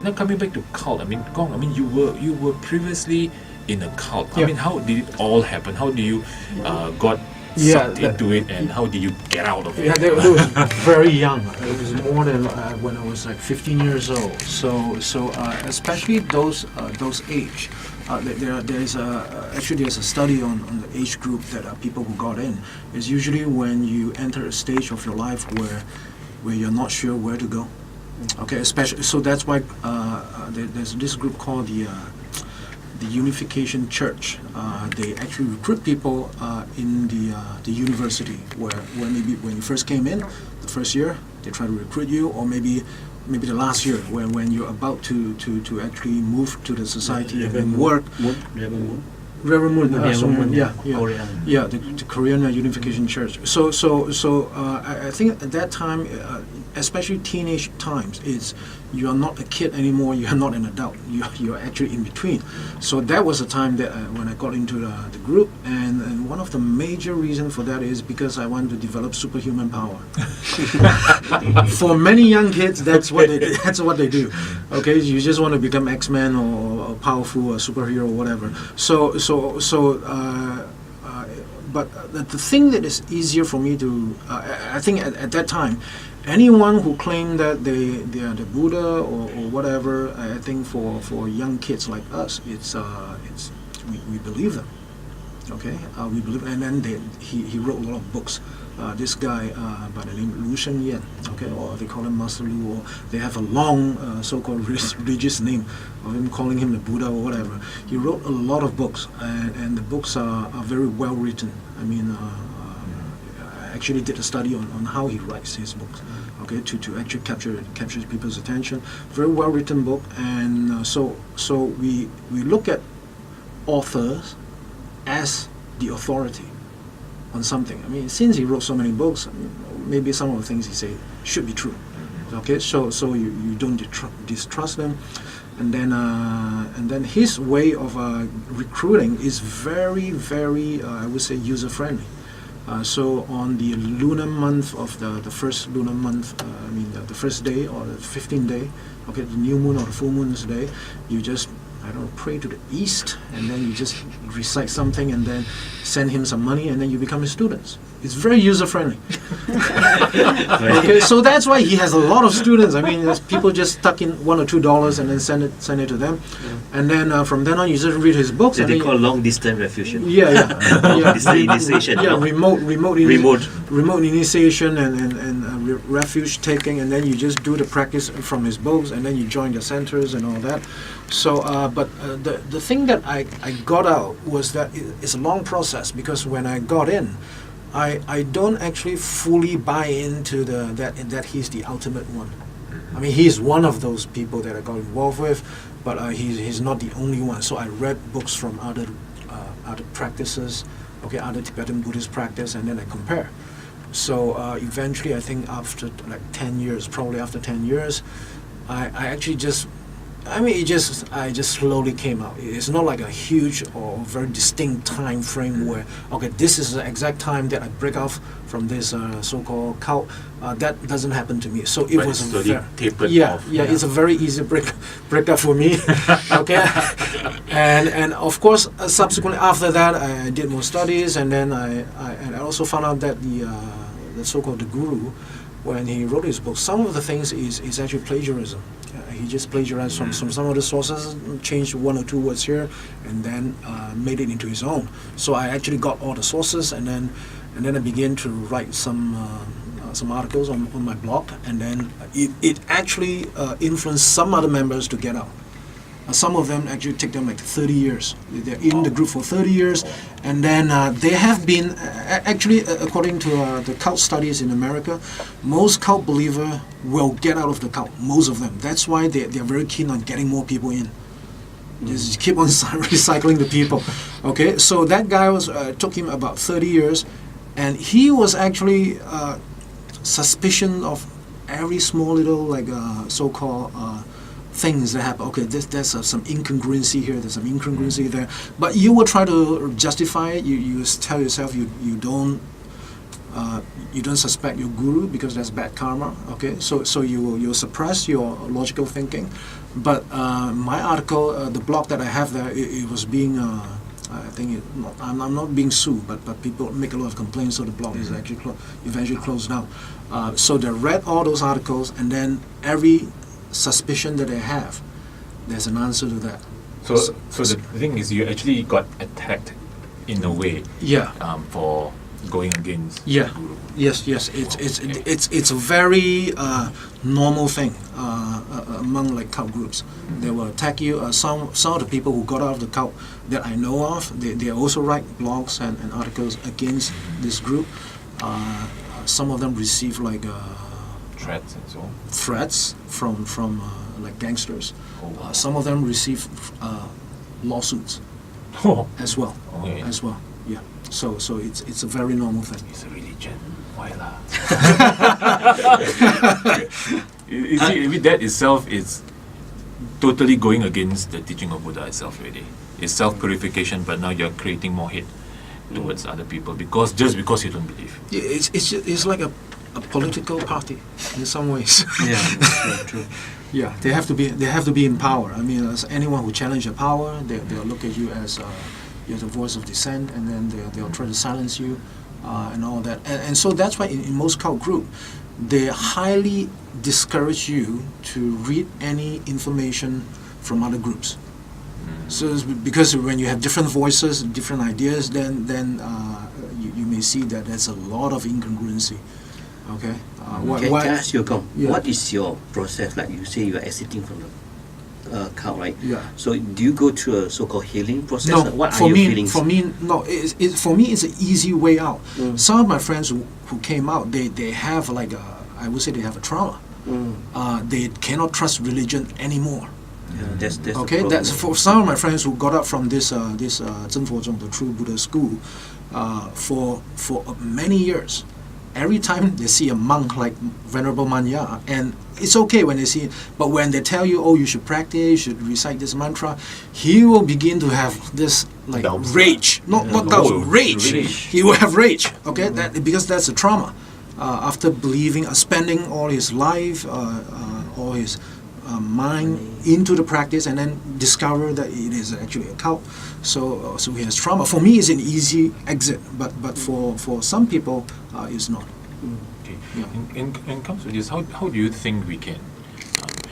Now coming back to cult, I mean, Gong, I mean, you were previously in a cult. I mean, how did it all happen? How do you got sucked into it, and how did you get out of it? Yeah, that was very young. It was more than when I was like 15 years old. So especially those age. There's a study on the age group that people who got in. It's usually when you enter a stage of your life where you're not sure where to go. Okay, especially so that's why there's this group called the Unification Church. They actually recruit people in the university where maybe when you first came in, the first year they try to recruit you, or maybe the last year when you're about to actually move to the society and work. Reverend Moon, the Korean Unification Church. So I think at that time, especially teenage times, you are not a kid anymore. You are not an adult. You are actually in between. So that was the time that when I got into the group, and one of the major reasons for that is because I wanted to develop superhuman power. For many young kids, that's what they do. Okay, you just want to become X-Men or powerful or superhero or whatever. But the thing that is easier for me to, I think at that time, anyone who claimed that they are the Buddha or whatever, I think for young kids like us, we believe them. Okay, we believe, and then he wrote a lot of books. This guy by the name Lu Shengyan, okay, or they call him Master Lu, or they have a long so-called religious name of him, calling him the Buddha or whatever. He wrote a lot of books, and the books are very well written. I mean, I actually did a study on how he writes his books, okay, to actually capture people's attention. Very well written book, and so we look at authors as the authority on something. I mean, since he wrote so many books, I mean, maybe some of the things he said should be true. Okay, so you don't distrust them, and then his way of recruiting is very, very I would say user friendly. So on the lunar month of the first lunar month, I mean the first day or the 15th day, okay, the new moon or the full moon's day, you just pray to the east, and then you just recite something, and then send him some money, and then you become his students. It's very user friendly. Okay, so that's why he has a lot of students. I mean, people just tuck in $1 or $2 and then send it to them, and then from then on you just read his books. That they call long distance refusion. Initiation. Yeah, remote initiation and refuge taking, and then you just do the practice from his books, and then you join the centers and all that. So, but the thing that I got out was that it's a long process, because when I got in, I don't actually fully buy into that he's the ultimate one. I mean, he's one of those people that I got involved with, but he's not the only one. So I read books from other practices, okay, other Tibetan Buddhist practice, and then I compare. So eventually, I think after like 10 years, probably after 10 years, I actually just, I mean, I just slowly came out. It's not like a huge or very distinct time frame where, okay, this is the exact time that I break off from this so-called cult. That doesn't happen to me. So it was tapered off. It's a very easy break up for me. Okay, and of course, subsequently after that, I did more studies, and then I also found out that the so-called the guru, when he wrote his book, some of the things is actually plagiarism. He just plagiarized from some of the sources, changed 1 or 2 words here, and then made it into his own. So I actually got all the sources, and then I began to write some articles on my blog, and then it actually influenced some other members to get out. Some of them actually take them like 30 years. They're in the group for 30 years, and then they have been, actually, according to the cult studies in America, most cult believer will get out of the cult, most of them. That's why they're very keen on getting more people in. Just keep on recycling the people. Okay, so that guy took him about 30 years, and he was actually suspicion of every small little like so-called things that happen. Okay, there's some incongruency here, there's some incongruency there, but you will try to justify it. You tell yourself you don't You don't suspect your guru because that's bad karma. Okay, so you'll suppress your logical thinking. But my article, the blog that I have there, it was being I think I'm not being sued, but people make a lot of complaints, so the blog is actually eventually closed down. So they read all those articles, and then every suspicion that they have, there's an answer to that. So the thing is, you actually got attacked in a way. Yeah. For going against. Yeah. the guru. Yes. It's a very normal thing among like cult groups. They will attack you. Some of the people who got out of the cult that I know of, they also write blogs and articles against this group. Some of them receive like Threats and so on. threats from like gangsters. Oh. Some of them receive lawsuits Oh. as well. Okay. As well. Yeah. So it's a very normal thing. It's a religion. Why lah? You see, with that itself is totally going against the teaching of Buddha itself already. It's self-purification, but now you're creating more hate towards other people because you don't believe. Yeah, it's like a political party in some ways. Yeah, that's true. Yeah, they have to be in power. I mean, as anyone who challenge your power, they'll look at you as you're the voice of dissent, and then they'll try to silence you and all that. And so that's why in most cult group, they highly discourage you to read any information from other groups. So it's because when you have different voices, different ideas, then you may see that there's a lot of incongruency. Okay. Can I ask you, Kong, Yeah. what is your process? Like you say, you are exiting from the cult, right? Yeah. So do you go through a so-called healing process? No, What for are your me, feelings? for me, no. For me, it's an easy way out. Some of my friends who came out, they have like I would say they have a trauma. They cannot trust religion anymore. Yeah, that's the Okay, problem. that's for some of my friends who got up from this Zhen Fo Zhong, the True Buddha School, for many years. Every time they see a monk like Venerable Manya, and it's okay when they see it, but when they tell you, oh, you should practice, you should recite this mantra, he will begin to have this like Doubts. rage, not No, doubts, rage. rage. He will have rage. Okay, because that's a trauma. After believing, spending all his life, all his mind into the practice, and then discover that it is actually a cult. So he has trauma. For me, it's an easy exit, but for some people, it's not. Okay. Yeah. And comes with this, how do you think we can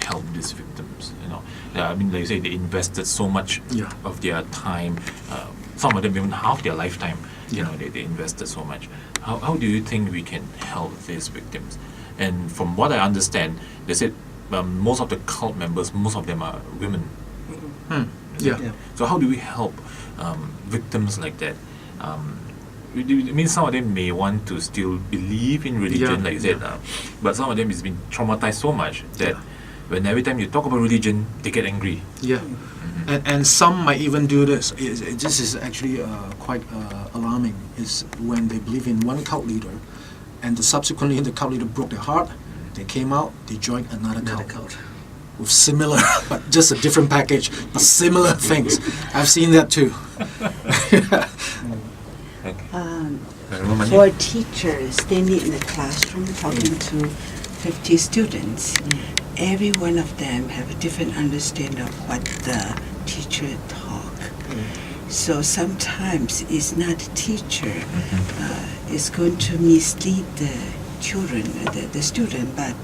help these victims? You know, I mean, like you say, they invested so much Yeah. of their time. Some of them even half their lifetime. You Yeah. know, they invested so much. How do you think we can help these victims? And from what I understand, they said most of the cult members, most of them are women. Yeah. Yeah. So how do we help victims like that? I mean, some of them may want to still believe in religion, Yeah, like you said, but some of them has been traumatized so much that when every time you talk about religion, they get angry. Yeah. And some might even do this. This is actually quite alarming. Is when they believe in one cult leader, and subsequently the cult leader broke their heart. They came out. They joined another cult with similar, but just a different package, but similar things. I've seen that too. For teachers standing in the classroom talking to 50 students, every one of them have a different understanding of what the teacher talk. So sometimes it's not the teacher is going to mislead the children, the student, but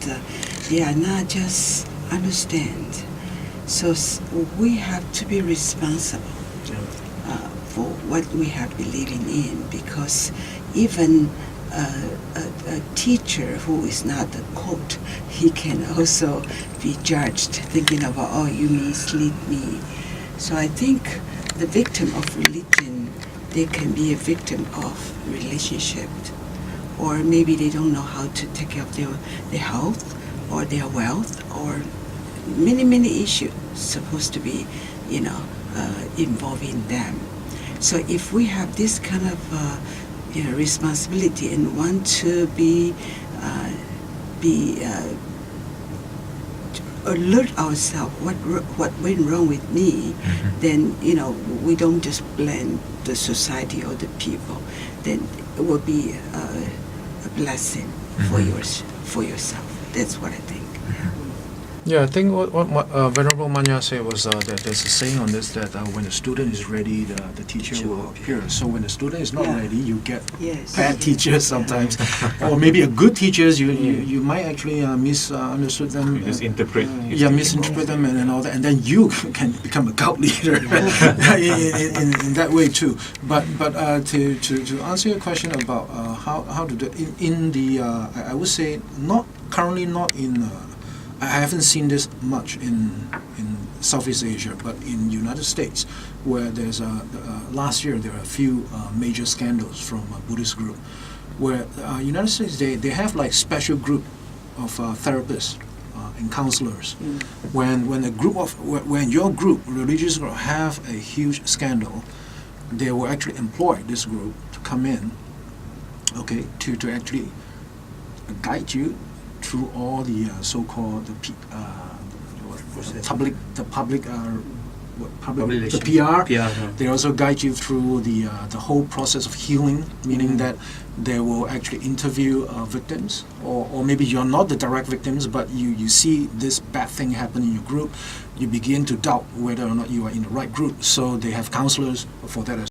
they are not just understand. So we have to be responsible for what we have believing in, because even a teacher who is not a quote, he can also be judged, thinking about, oh, you mislead me. So I think the victim of religion, they can be a victim of relationship, or maybe they don't know how to take care of their health or their wealth, or many issues supposed to be, involving them. So if we have this kind of responsibility and want to be alert ourselves what went wrong with me, then we don't just blame the society or the people. Then it will be a blessing for yourself. That's what I think. Yeah, I think what Venerable Manya said was that there's a saying on this that when the student is ready, the teacher will appear. So when the student is not Yeah. ready, you get Yes. bad teachers sometimes, or maybe a good teachers. You might actually misunderstood them. Misinterpret. his Yeah, teaching. misinterpret them and all that, and then you can become a cult leader in that way too. But to answer your question about how to do it, in the I would say currently not in. I haven't seen this much in Southeast Asia, but in United States, where there's last year there are a few major scandals from a Buddhist group, where United States they have like special group of therapists and counselors. When a group of when your group religious group have a huge scandal, they will actually employ this group to come in, okay, to actually guide you through all the so-called public the PR. They also guide you through the whole process of healing, meaning that they will actually interview victims, or maybe you're not the direct victims, but you see this bad thing happen in your group, you begin to doubt whether or not you are in the right group. So they have counselors for that as